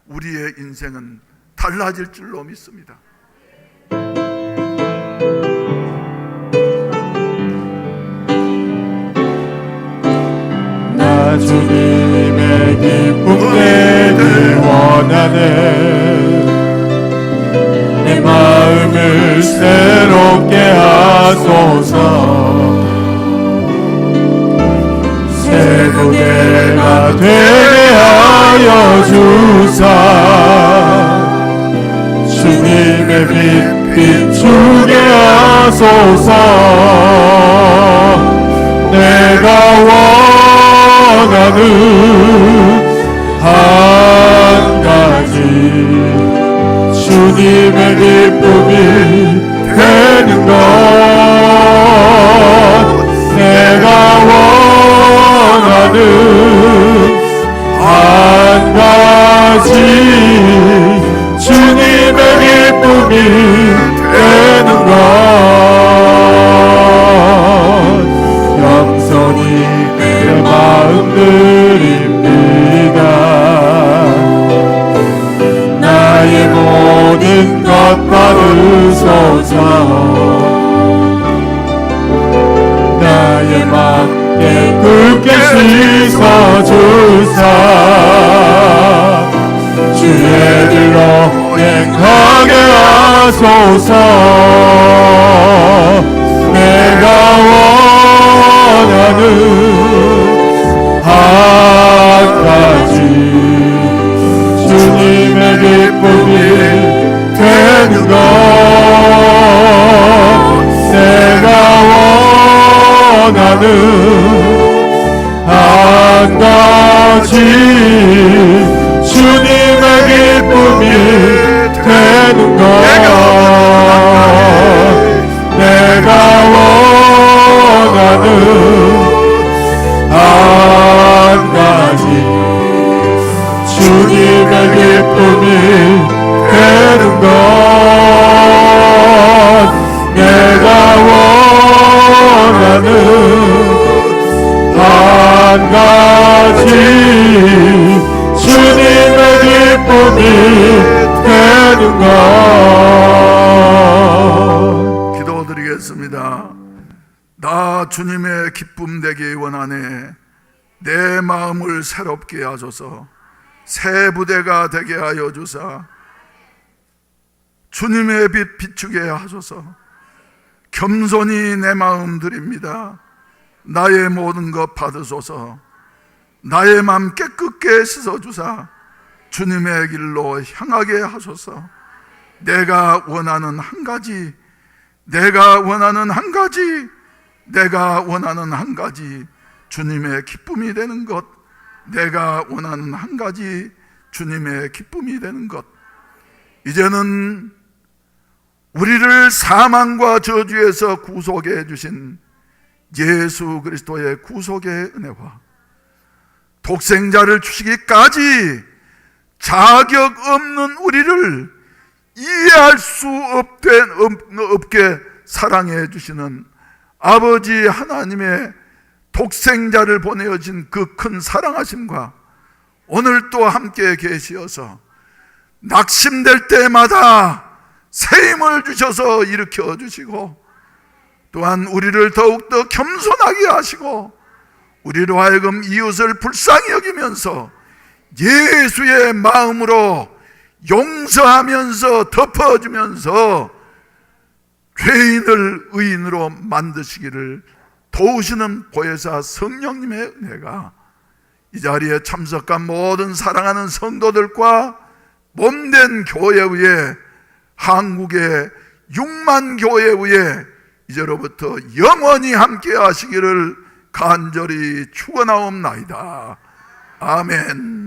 우리의 인생은 달라질 줄로 믿습니다. 나 주님의 기쁨 되기 원하네. 내 마음을 새롭게 하소서. 새 노래가 되게 하여 주사. 주님의 빛 비추게 하소서. 내가 원하는 한 가지, 주님의 기쁨이 되는 것. 내가 원하는 한 가지, 주님의 기쁨이 되는 것. 겸손히 내 마음 드립니다. 나의 모든 것 받으소서. 나의 맘 깨끗게 씻어주사. 주의 길로 행하게 하소서. 원하는 한 가지 주님의 기쁨이 되는 것 내가 원하는 한 가지 주님의 기쁨이 되는 것 내가 원하는 한 가지 주님의 기쁨이 되는 것 내가 원하는 한 가지 주님의 기쁨이 되는 것 기도드리겠습니다. 나 주님의 기쁨 되기 원하네. 내 마음을 새롭게 하소서. 새 부대가 되게 하여 주사 주님의 빛 비추게 하소서. 겸손히 내 마음 드립니다. 나의 모든 것 받으소서. 나의 마음 깨끗게 씻어주사 주님의 길로 향하게 하소서. 내가 원하는 한 가지, 내가 원하는 한 가지, 내가 원하는 한 가지 주님의 기쁨이 되는 것, 내가 원하는 한 가지 주님의 기쁨이 되는 것. 이제는 우리를 사망과 저주에서 구속해 주신 예수 그리스도의 구속의 은혜와 독생자를 주시기까지 자격 없는 우리를 이해할 수 없게 사랑해 주시는 아버지 하나님의 독생자를 보내어진 그 큰 사랑하심과 오늘 또 함께 계시어서 낙심될 때마다 새 힘을 주셔서 일으켜 주시고 또한 우리를 더욱더 겸손하게 하시고 우리로 하여금 이웃을 불쌍히 여기면서 예수의 마음으로 용서하면서 덮어주면서 죄인을 의인으로 만드시기를 도우시는 보혜사 성령님의 은혜가 이 자리에 참석한 모든 사랑하는 성도들과 몸된 교회 위에 한국의 6만 교회 위에 이제로부터 영원히 함께 하시기를 간절히 축원하옵나이다. 아멘.